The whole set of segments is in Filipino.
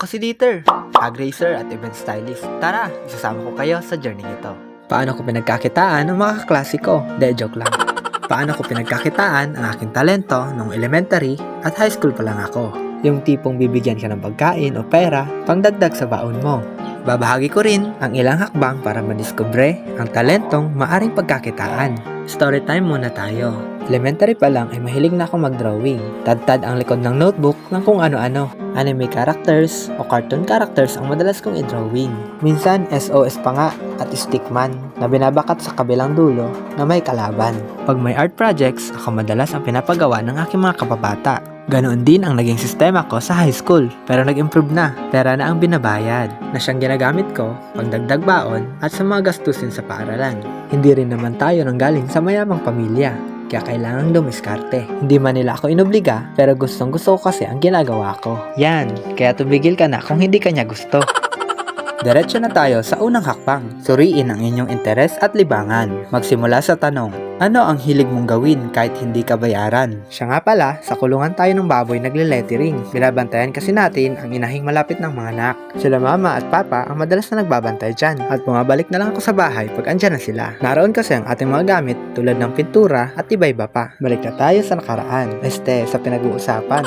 Ako si Dieter, ag racer at event stylist. Tara, isasama ko kayo sa journey nito. Paano ko pinagkakitaan ang mga kaklase ko? De, joke lang. Paano ko pinagkakitaan ang aking talento nung elementary at high school pa lang ako? Yung tipong bibigyan ka ng pagkain o pera pangdagdag sa baon mo. Babahagi ko rin ang ilang hakbang para madiskubre ang talentong maaring pagkakitaan. Storytime muna tayo. Elementary pa lang ay mahilig na ako mag-drawing. Tad-tad ang likod ng notebook ng kung ano-ano. Anime characters o cartoon characters ang madalas kong i-drawing. Minsan SOS pa nga at stickman na binabakat sa kabilang dulo na may kalaban. Pag may art projects, ako madalas ang pinapagawa ng aking mga kababata. Ganoon din ang naging sistema ko sa high school, pero nag-improve na. Pera na ang binabayad, na siyang ginagamit ko pagdagdag baon at sa mga gastusin sa paaralan. Hindi rin naman tayo nanggaling sa mayamang pamilya, kaya kailangang dumiskarte. Hindi man nila ako inobliga, pero gustong gusto ko kasi ang ginagawa ko. Yan, kaya tumigil ka na kung hindi ka niya gusto. Diretso na tayo sa unang hakbang. Suriin ang inyong interes at libangan. Magsimula sa tanong, ano ang hilig mong gawin kahit hindi ka bayaran? Siya nga pala, sa kulungan tayo ng baboy nagle-lettering. Binabantayan kasi natin ang inahing malapit ng mga anak. Sila mama at papa ang madalas na nagbabantay dyan. At bumabalik na lang ako sa bahay pag andyan na sila. Naroon kasi ang ating mga gamit tulad ng pintura at iba-iba pa. Balik na tayo sa nakaraan. Sa pinag-uusapan.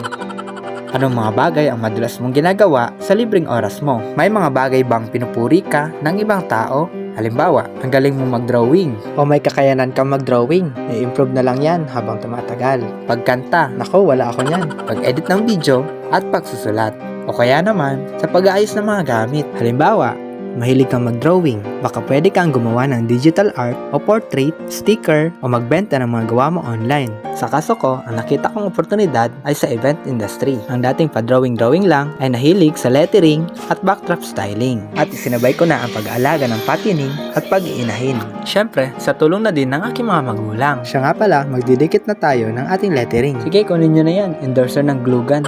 Anong mga bagay ang madalas mong ginagawa sa libreng oras mo? May mga bagay bang pinupuri ka ng ibang tao? Halimbawa, ang galing mong mag-drawing o may kakayanan kang mag-drawing, i-improve na lang yan habang tumatagal. Pagkanta, nako wala ako yan. Pag-edit ng video at pagsusulat. O kaya naman, sa pag-aayos ng mga gamit. Halimbawa, mahilig kang mag-drawing, baka pwede kang gumawa ng digital art o portrait, sticker o magbenta ng mga gawa mo online. Sa kaso ko, ang nakita kong oportunidad ay sa event industry. Ang dating pa-drawing-drawing lang ay nahilig sa lettering at backdrop styling. At isinabay ko na ang pag-aalaga ng patining at pag-iinahin. Siyempre, sa tulong na din ng aking mga magulang. Siya nga pala, magdidikit na tayo ng ating lettering. Sige, kunin nyo na yan, endorser ng glue gun.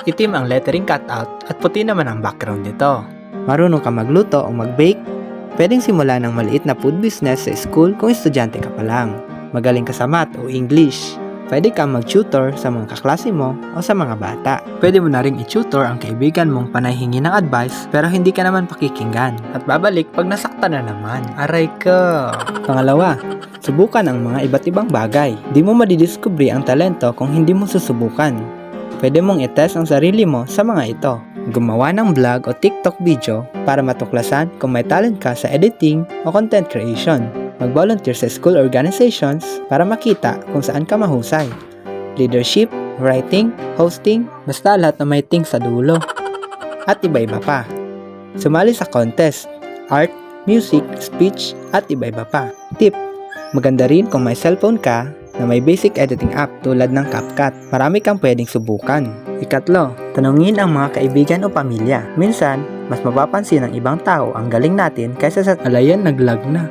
Itim ang lettering cutout at puti naman ang background nito. Marunong ka magluto o mag-bake? Pwedeng simula ng maliit na food business sa school kung estudyante ka pa lang. Magaling ka sa math o English. Pwede kang mag-tutor sa mga kaklase mo o sa mga bata. Pwede mo na ring i-tutor ang kaibigan mong panayhingi ng advice pero hindi ka naman pakikinggan. At babalik pag nasaktan na naman. Aray ka! Pangalawa, subukan ang mga iba't ibang bagay. Di mo madidiskubre ang talento kung hindi mo susubukan. Pwede mong i-test ang sarili mo sa mga ito. Gumawa ng vlog o TikTok video para matuklasan kung may talent ka sa editing o content creation. Mag-volunteer sa school organizations para makita kung saan ka mahusay. Leadership, writing, hosting, basta lahat na may ting sa dulo. At iba-iba pa. Sumali sa contest, art, music, speech, at iba-iba pa. Tip, maganda rin kung may cellphone ka na may basic editing app tulad ng CapCut. Marami kang pwedeng subukan. Ikatlo, tanungin ang mga kaibigan o pamilya. Minsan, mas mapapansin ng ibang tao ang galing natin kaysa sa alayan naglag na.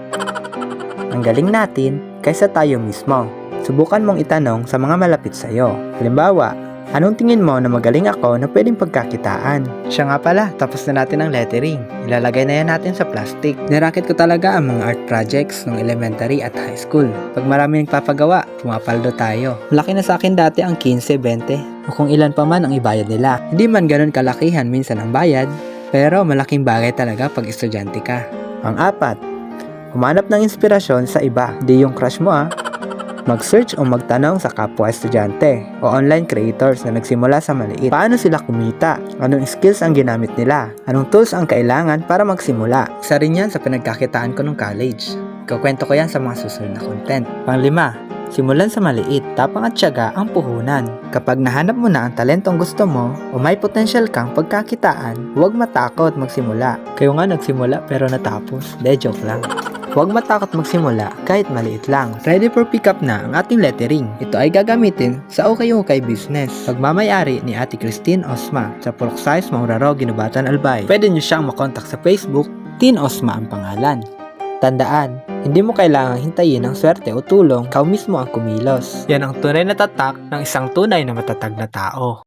Ang galing natin kaysa tayo mismo. Subukan mong itanong sa mga malapit sa iyo. Halimbawa, anong tingin mo na magaling ako na pwedeng pagkakitaan? Siya nga pala, tapos na natin ang lettering. Ilalagay na yan natin sa plastic. Nirakit ko talaga ang mga art projects ng elementary at high school. Pag marami nagpapagawa, pumapaldo tayo. Malaki na sa akin dati ang 15, 20 o kung ilan pa man ang ibayad nila. Hindi man ganun kalakihan minsan ang bayad, pero malaking bagay talaga pag estudyante ka. Pang-apat, humanap ng inspirasyon sa iba, di yung crush mo Mag-search o magtanong sa kapwa estudyante o online creators na nagsimula sa maliit. Paano sila kumita? Anong skills ang ginamit nila? Anong tools ang kailangan para magsimula? Isa rin yan sa pinagkakitaan ko nung college. Kukwento ko yan sa mga susunod na content. Pang-5, simulan sa maliit, tapang at tiyaga ang puhunan. Kapag nahanap mo na ang talentong gusto mo o may potential kang pagkakitaan, huwag matakot magsimula. Kayo nga nagsimula pero natapos. De, joke lang. Huwag matakot magsimula kahit maliit lang. Ready for pickup na ang ating lettering. Ito ay gagamitin sa Okay Business. Pagmamayari ni Ate Christine Osma sa Purok Size Mauraro, Ginubatan, Albay. Pwede nyo siyang makontak sa Facebook, Tin Osma ang pangalan. Tandaan, hindi mo kailangang hintayin ang swerte o tulong, ikaw mismo ang kumilos. Yan ang tunay na tatak ng isang tunay na matatag na tao.